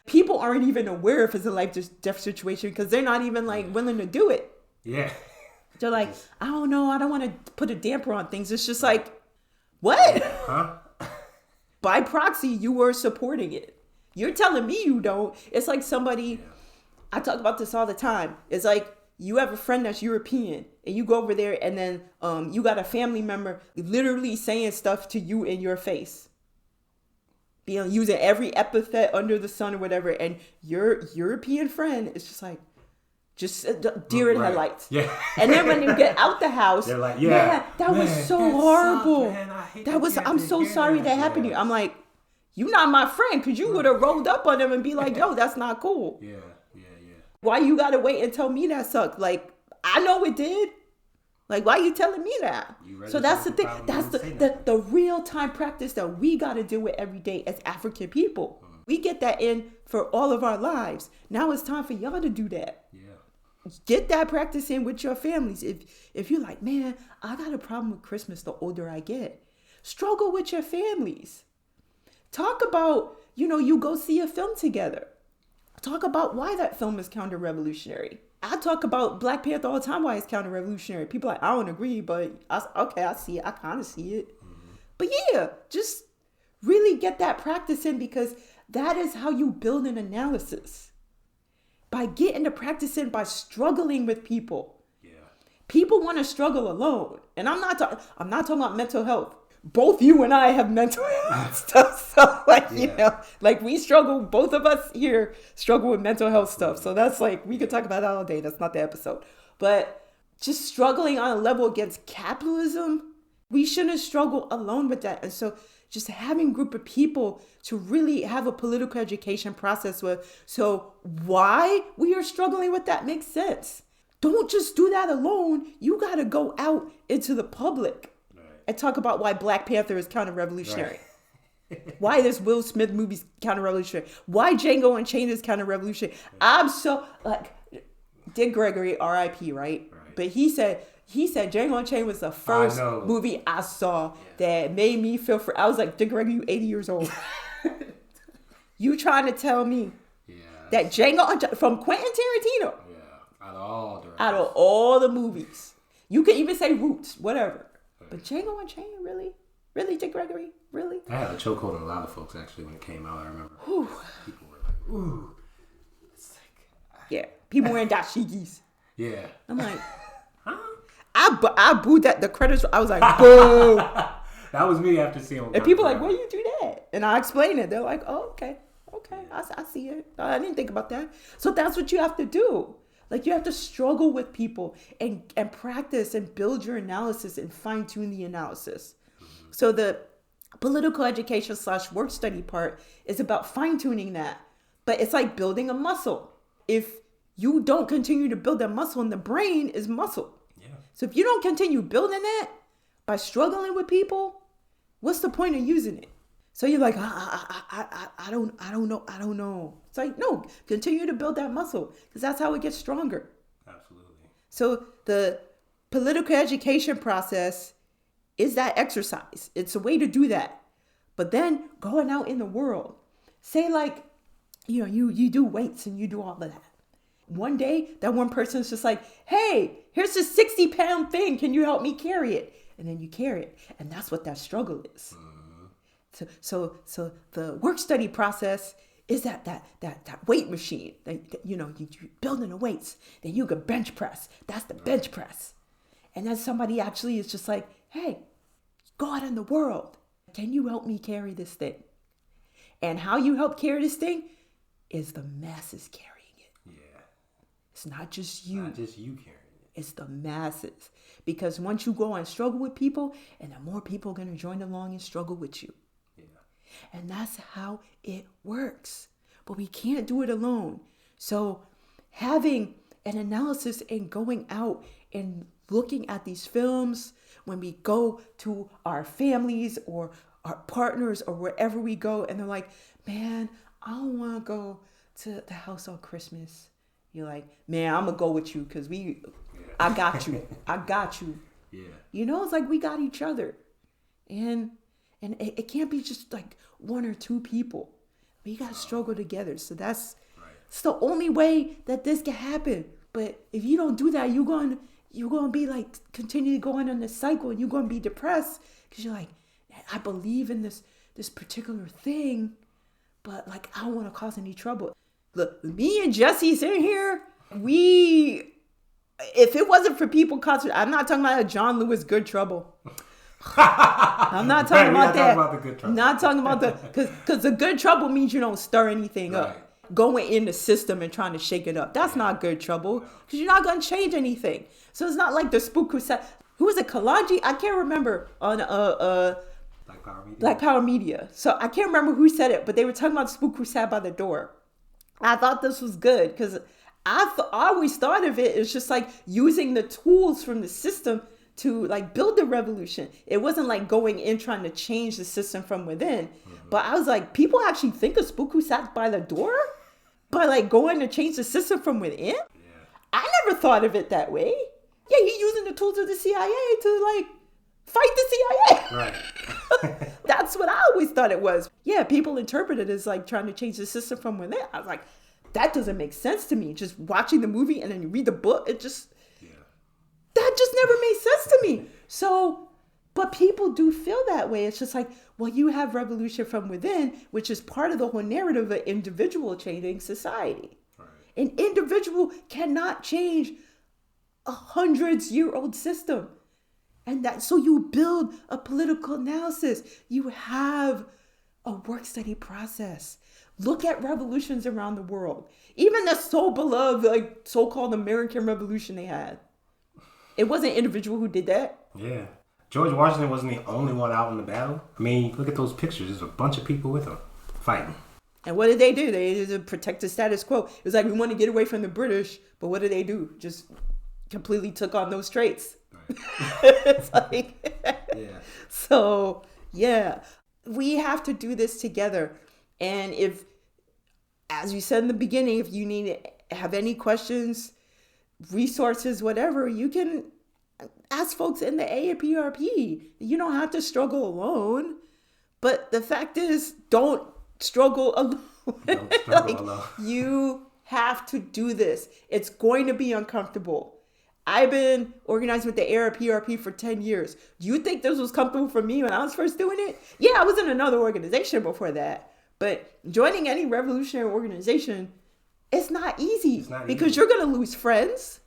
[SPEAKER 3] People aren't even aware if it's a life or death situation because they're not even willing to do it.
[SPEAKER 4] Yeah.
[SPEAKER 3] They're like, I don't know. I don't want to put a damper on things. It's just like, what?
[SPEAKER 4] Huh?
[SPEAKER 3] By proxy, you were supporting it. You're telling me you don't. It's like somebody, I talk about this all the time. It's like, you have a friend that's European and you go over there and then you got a family member literally saying stuff to you in your face. Using every epithet under the sun or whatever. And your European friend is just like, deer in headlights.
[SPEAKER 4] Yeah.
[SPEAKER 3] And then when you get out the house,
[SPEAKER 4] they're like,
[SPEAKER 3] that was so horrible. I'm so sorry that happened to you. I'm like, you're not my friend because you would have rolled up on them and be like, yo, that's not cool.
[SPEAKER 4] Yeah.
[SPEAKER 3] Why you gotta wait and tell me that sucked? Like, I know it did. Like, why you telling me that? So that's the thing. That's the real time practice that we gotta deal with every day as African people. We get that in for all of our lives. Now it's time for y'all to do that. Yeah. Get that practice in with your families. If you're like, man, I got a problem with Christmas the older I get. Struggle with your families. Talk about, you go see a film together. Talk about why that film is counter-revolutionary. I talk about Black Panther all the time, why it's counter-revolutionary. People are like, I don't agree, but I see it. I kind of see it. Mm-hmm. But yeah, just really get that practice in because that is how you build an analysis. By getting the practice in, by struggling with people. Yeah. People want to struggle alone. And I'm not talking about mental health. Both you and I have mental health stuff. So we struggle, both of us here struggle with mental health stuff. So that's we could talk about that all day. That's not the episode. But just struggling on a level against capitalism, we shouldn't struggle alone with that. And so just having a group of people to really have a political education process with. So why we are struggling with that makes sense. Don't just do that alone. You got to go out into the public. And talk about why Black Panther is counter-revolutionary. Right. Why this Will Smith movie is counter-revolutionary. Why Django Unchained is counter-revolutionary. I'm so, Dick Gregory, R.I.P., right? But he said Django Unchained was the first movie I saw that made me feel free. I was like, Dick Gregory, you 80 years old. You trying to tell me that Django Unchained, from Quentin Tarantino.
[SPEAKER 4] Yeah, I
[SPEAKER 3] Out of all the movies. You could even say Roots, whatever. But Django Unchained, really? Really, Dick Gregory? Really?
[SPEAKER 4] I had a chokehold on a lot of folks, actually, when it came out, I remember. Whew. People were like, ooh. It's like...
[SPEAKER 3] Yeah. People wearing dashikis.
[SPEAKER 4] Yeah.
[SPEAKER 3] I'm like... Huh? I booed that. The credits, I was like, boo.
[SPEAKER 4] That was me after seeing
[SPEAKER 3] And people like, why you do that? And I explained it. They're like, oh, okay. I see it. I didn't think about that. So that's what you have to do. Like, you have to struggle with people and practice and build your analysis and fine tune the analysis. So the political education / work study part is about fine tuning that. But it's like building a muscle. If you don't continue to build that muscle, and the brain is muscle. Yeah. So if you don't continue building that by struggling with people, what's the point of using it? So you're like, I don't know. It's like, no, continue to build that muscle because that's how it gets stronger.
[SPEAKER 4] Absolutely.
[SPEAKER 3] So the political education process is that exercise. It's a way to do that. But then going out in the world, say like, you do weights and you do all of that. One day, that one person's just like, hey, here's a 60-pound thing. Can you help me carry it? And then you carry it. And that's what that struggle is. So the work study process is that weight machine. You're building the weights. Then you can bench press. That's the bench press. And then somebody actually is just like, hey, go out in the world. Can you help me carry this thing? And how you help carry this thing is the masses carrying it. Yeah. It's not just you.
[SPEAKER 4] Not just you carrying it.
[SPEAKER 3] It's the masses. Because once you go and struggle with people, and then more people are going to join along and struggle with you. And that's how it works. But we can't do it alone. So having an analysis and going out and looking at these films when we go to our families or our partners or wherever we go, and they're like, man, I don't want to go to the house on Christmas. You're like, man, I'm going to go with you because I got you. I got you. Yeah. It's like we got each other. And it can't be just like one or two people. We got to struggle together. So it's the only way that this can happen. But if you don't do that, you're going to be like continue going on this cycle, and you're going to be depressed because you're like, I believe in this particular thing, but like I don't want to cause any trouble. Look, me and Jesse's in here. If it wasn't for people causing, I'm not talking about a John Lewis Good Trouble. I'm not talking about that.
[SPEAKER 4] Talking about the good trouble.
[SPEAKER 3] Not talking about because the good trouble means you don't stir anything up. Going in the system and trying to shake it up. That's not good trouble because you're not going to change anything. So it's not like the Spook Crusade. Who was it? Kalanji? I can't remember on Black Power Media. So I can't remember who said it, but they were talking about the Spook Crusade by the door. I thought this was good because I always thought of it as just like using the tools from the system to like build the revolution. It wasn't like going in trying to change the system from within. But I was like, people actually think of Spook Crusade by the door? By like going to change the system from within? Yeah. I never thought of it that way. Yeah, he's using the tools of the CIA to like fight the CIA. Right. That's what I always thought it was. Yeah, people interpret it as like trying to change the system from within. I was like, that doesn't make sense to me. Just watching the movie and then you read the book, that just never made sense to me. So, but people do feel that way. It's just like, well, you have revolution from within, which is part of the whole narrative of individual changing society. Right. An individual cannot change a 100-year-old system. And so you build a political analysis. You have a work study process. Look at revolutions around the world. Even the so beloved, like so-called American Revolution they had. It wasn't an individual who did that.
[SPEAKER 4] Yeah. George Washington wasn't the only one out in the battle. I mean, look at those pictures. There's a bunch of people with him fighting.
[SPEAKER 3] And what did they do? They did protect the status quo. It was like, we want to get away from the British, but what did they do? Just completely took on those traits. Right. It's like, yeah. So, yeah, we have to do this together. And if, as you said in the beginning, if you need to have any questions, resources, whatever, you can ask folks in the A-APRP. You don't have to struggle alone. But the fact is, don't struggle alone.
[SPEAKER 4] Don't struggle alone.
[SPEAKER 3] You have to do this. It's going to be uncomfortable. I've been organized with the A-APRP for 10 years. Do you think this was comfortable for me when I was first doing it? Yeah, I was in another organization before that. But joining any revolutionary organization, it's not easy because you're going to lose friends.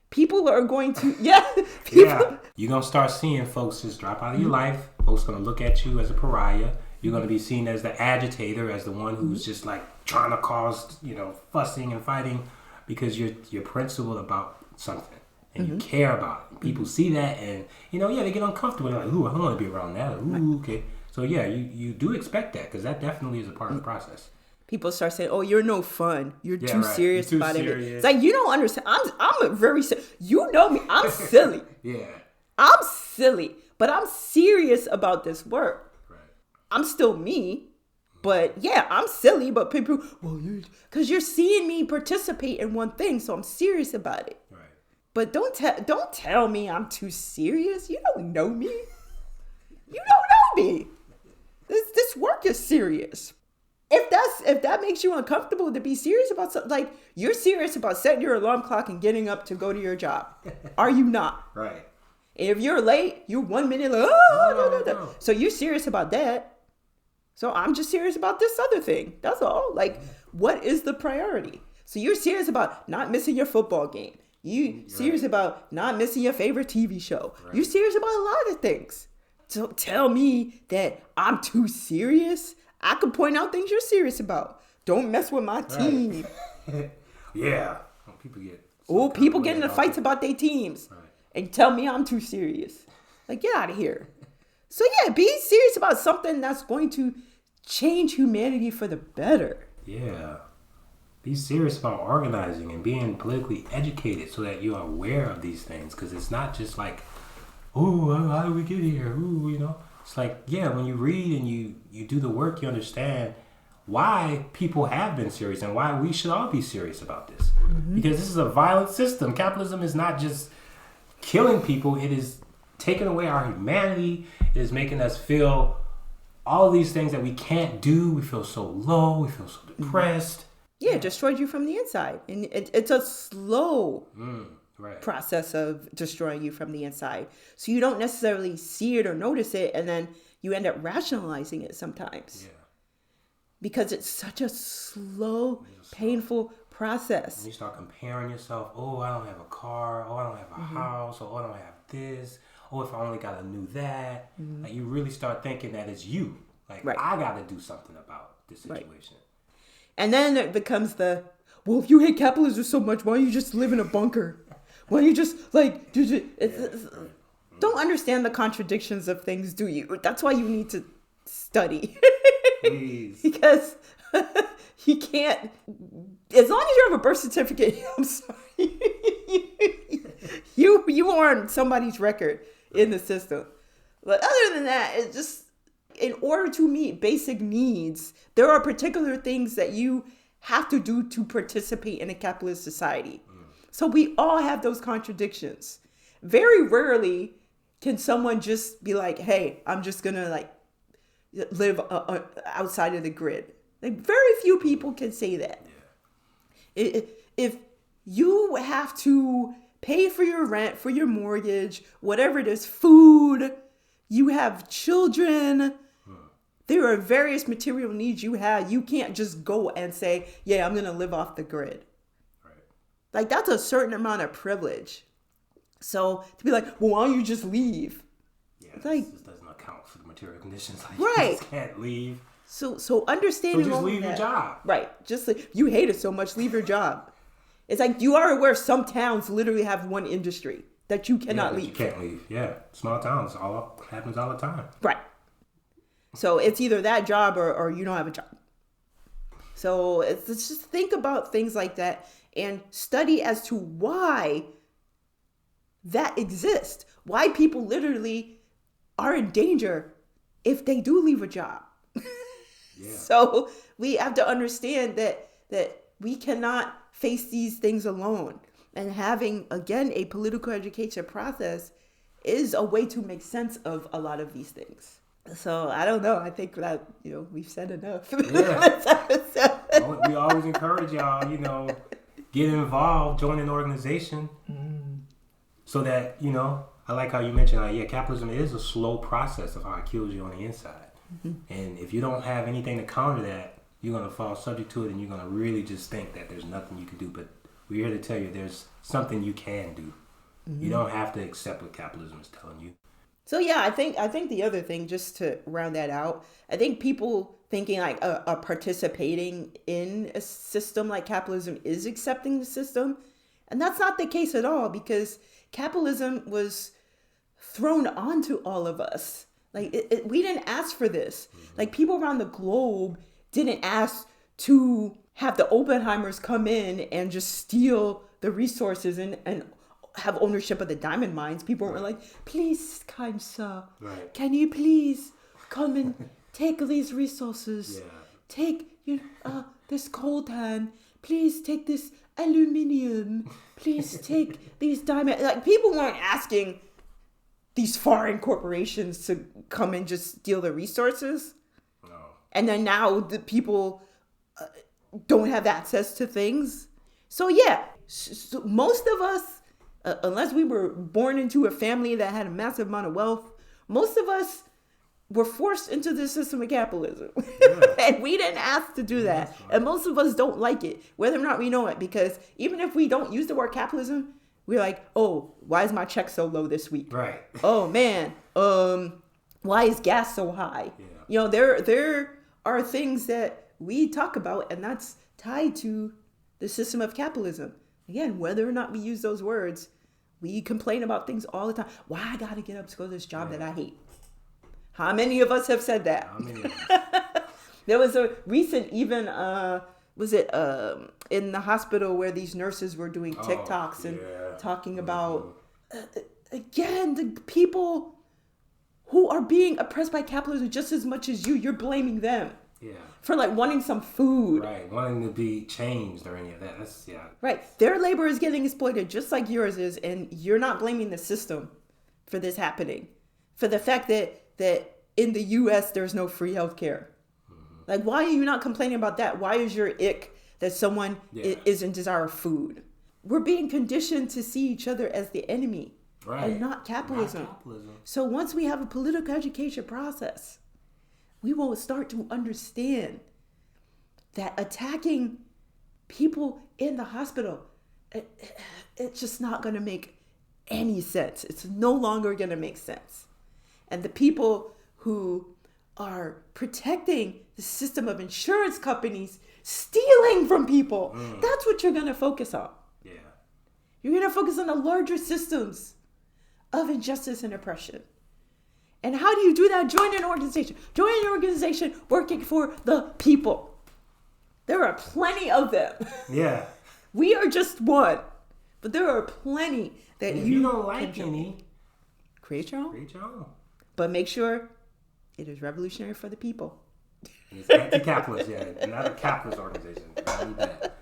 [SPEAKER 3] People are going to,
[SPEAKER 4] You're going to start seeing folks just drop out of your life. Folks going to look at you as a pariah. You're going to be seen as the agitator, as the one who's just like trying to cause, fussing and fighting because you're principled about something and you care about it. People see that and, they get uncomfortable. They're like, ooh, I don't want to be around that. Ooh, okay. So, you do expect that because that definitely is a part of the process.
[SPEAKER 3] People start saying, "Oh, you're no fun. You're too serious about it." It's like you don't understand. I'm very you know me. I'm silly. I'm silly, but I'm serious about this work.
[SPEAKER 4] Right.
[SPEAKER 3] I'm still me, but I'm silly. But people, because you're seeing me participate in one thing, so I'm serious about it.
[SPEAKER 4] Right.
[SPEAKER 3] But don't tell me I'm too serious. You don't know me. You don't know me. This work is serious. If that makes you uncomfortable to be serious about something, like you're serious about setting your alarm clock and getting up to go to your job, are you not?
[SPEAKER 4] Right.
[SPEAKER 3] If you're late, you're 1 minute like, no. So you're serious about that. So I'm just serious about this other thing. That's all. Like, what is the priority? So you're serious about not missing your football game. You serious about not missing your favorite TV show. Right. You're serious about a lot of things. So tell me that I'm too serious. I can point out things you're serious about. Don't mess with my team. People get into fights about their teams. Right. And tell me I'm too serious. Like, get out of here. So be serious about something that's going to change humanity for the better.
[SPEAKER 4] Yeah. Be serious about organizing and being politically educated so that you're aware of these things. Because it's not just like, oh, how did we get here? Ooh, It's like, when you read and you do the work, you understand why people have been serious and why we should all be serious about this. Mm-hmm. Because this is a violent system. Capitalism is not just killing people. It is taking away our humanity. It is making us feel all these things that we can't do. We feel so low. We feel so depressed.
[SPEAKER 3] Yeah, it destroyed you from the inside. And it's a slow process of destroying you from the inside. So you don't necessarily see it or notice it, and then you end up rationalizing it sometimes. Yeah. Because it's such a slow, painful process.
[SPEAKER 4] And you start comparing yourself. Oh, I don't have a car. Oh, I don't have a house. Oh, I don't have this. Oh, if I only got a new that. Like you really start thinking that it's you. Like I got to do something about this situation. Right.
[SPEAKER 3] And then it becomes well, if you hate capitalism so much, why don't you just live in a bunker? Why don't you just don't understand the contradictions of things, do you? That's why you need to study.
[SPEAKER 4] Please.
[SPEAKER 3] Because you can't, as long as you have a birth certificate, I'm sorry, you are on somebody's record in the system. But other than that, it's just, in order to meet basic needs, there are particular things that you have to do to participate in a capitalist society. So we all have those contradictions. Very rarely can someone just be like, hey, I'm just going to live outside of the grid. Like, very few people can say that. Yeah. If you have to pay for your rent, for your mortgage, whatever it is, food, you have children, there are various material needs you have. You can't just go and say, I'm going to live off the grid. Right. Like, that's a certain amount of privilege. So to be like, well, why don't you just leave?
[SPEAKER 4] Yeah, this doesn't account for the material conditions. Like,
[SPEAKER 3] right.
[SPEAKER 4] You just can't leave.
[SPEAKER 3] So understanding
[SPEAKER 4] so just leave your job.
[SPEAKER 3] Right. Just like, you hate it so much, leave your job. It's like, you are aware some towns literally have one industry that you cannot leave.
[SPEAKER 4] You can't leave. Yeah. Small towns, happens all the time.
[SPEAKER 3] Right. So it's either that job or you don't have a job. So let's just think about things like that and study as to why that exists. Why people literally are in danger if they do leave a job. Yeah. So we have to understand that we cannot face these things alone. And having, again, a political education process is a way to make sense of a lot of these things. So I don't know. I think that, we've said enough.
[SPEAKER 4] Yeah. We always encourage y'all, get involved, join an organization, so that, I like how you mentioned, capitalism is a slow process of how it kills you on the inside. And if you don't have anything to counter that, you're going to fall subject to it, and you're going to really just think that there's nothing you can do. But we're here to tell you there's something you can do. You don't have to accept what capitalism is telling you.
[SPEAKER 3] So yeah, I think the other thing, just to round that out, I think people thinking like participating in a system like capitalism is accepting the system, and that's not the case at all, because capitalism was thrown onto all of us. Like we didn't ask for this. Like people around the globe didn't ask to have the Oppenheimers come in and just steal the resources and have ownership of the diamond mines. People were like, please, kind sir, can you please come and take these resources? Take this coltan. Please take this aluminium. Please take these diamonds. Like people weren't asking these foreign corporations to come and just steal the resources. No. And then now the people don't have access to things. So yeah, so most of us, unless we were born into a family that had a massive amount of wealth, most of us were forced into the system of capitalism. And we didn't ask to do that. And most of us don't like it, whether or not we know it, because even if we don't use the word capitalism, we're like, oh, why is my check so low this week?
[SPEAKER 4] Right.
[SPEAKER 3] Oh man, why is gas so high? Yeah. There are things that we talk about, and that's tied to the system of capitalism. Again, whether or not we use those words, we complain about things all the time. Why I gotta get up to go to this job that I hate? How many of us have said that?
[SPEAKER 4] How many of us?
[SPEAKER 3] There was a recent, even was it in the hospital where these nurses were doing TikToks and talking about again the people who are being oppressed by capitalism just as much as you're blaming them. Yeah. For like wanting some food.
[SPEAKER 4] Right. Wanting to be changed or any of that. That's
[SPEAKER 3] Right. Their labor is getting exploited just like yours is, and you're not blaming the system for this happening. For the fact that in the US there's no free healthcare. Like, why are you not complaining about that? Why is your ick that someone is in desire of food? We're being conditioned to see each other as the enemy. Right. And not capitalism. So once we have a political education process, we will start to understand that attacking people in the hospital, it's just not going to make any sense. It's no longer going to make sense. And the people who are protecting the system of insurance companies stealing from people, that's what you're going to focus on. Yeah. You're going to focus on the larger systems of injustice and oppression. And how do you do that? Join an organization. Join an organization working for the people. There are plenty of them. Yeah. We are just one. But there are plenty that
[SPEAKER 4] if you don't like any,
[SPEAKER 3] create your own.
[SPEAKER 4] Create your own.
[SPEAKER 3] But make sure it is revolutionary for the people.
[SPEAKER 4] And it's anti-capitalist, not a capitalist organization. I need that.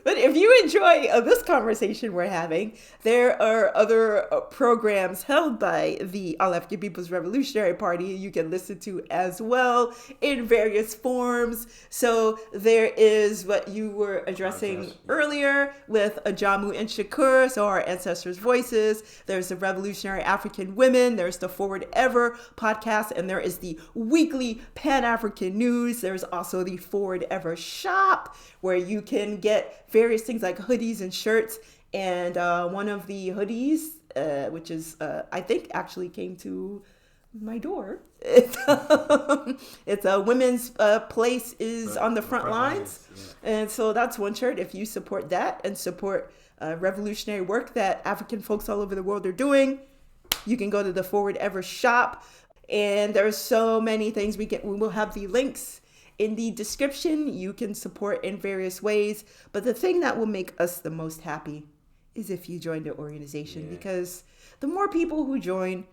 [SPEAKER 3] But if you enjoy this conversation we're having, there are other programs held by the All African People's Revolutionary Party you can listen to as well in various forms. So there is what you were addressing earlier with Ajamu and Shakur, so our ancestors' voices. There's the Revolutionary African Women. There's the Forward Ever podcast, and there is the weekly Pan-African News. There's also the Forward Ever shop, where you can get various things like hoodies and shirts. And one of the hoodies, which is, I think actually came to my door. It's a women's place is on the front lines. And so that's one shirt. If you support that and support revolutionary work that African folks all over the world are doing, you can go to the Forward Ever shop. And there's so many things we will have the links in the description. You can support in various ways. But the thing that will make us the most happy is if you join the organization, because the more people who join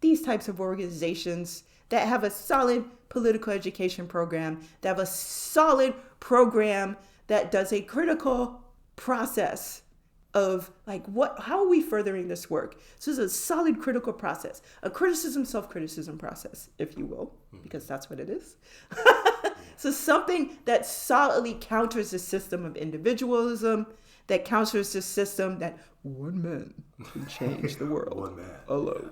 [SPEAKER 3] these types of organizations that have a solid political education program, that have a solid program that does a critical process of like, how are we furthering this work? So it's a solid critical process, a criticism, self-criticism process, if you will, because that's what it is. So something that solidly counters the system of individualism, that counters the system that one man can change the world
[SPEAKER 4] One man.
[SPEAKER 3] alone.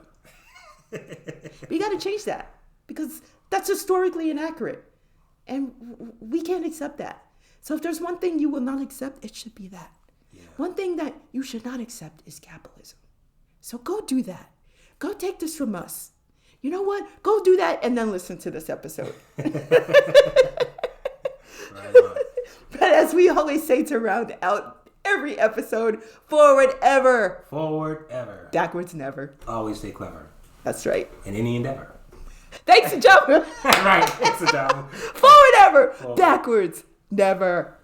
[SPEAKER 3] But you got to change that because that's historically inaccurate. And we can't accept that. So if there's one thing you will not accept, it should be that. Yeah. One thing that you should not accept is capitalism. So go do that. Go take this from us. You know what? Go do that and then listen to this episode.
[SPEAKER 4] Right on.
[SPEAKER 3] But as we always say to round out every episode, forward ever.
[SPEAKER 4] Forward ever.
[SPEAKER 3] Backwards never.
[SPEAKER 4] Always stay clever.
[SPEAKER 3] That's right.
[SPEAKER 4] In any endeavor.
[SPEAKER 3] Thanks, Jamilah.
[SPEAKER 4] Right. Thanks, Jamilah.
[SPEAKER 3] Forward ever.
[SPEAKER 4] Forward.
[SPEAKER 3] Backwards never.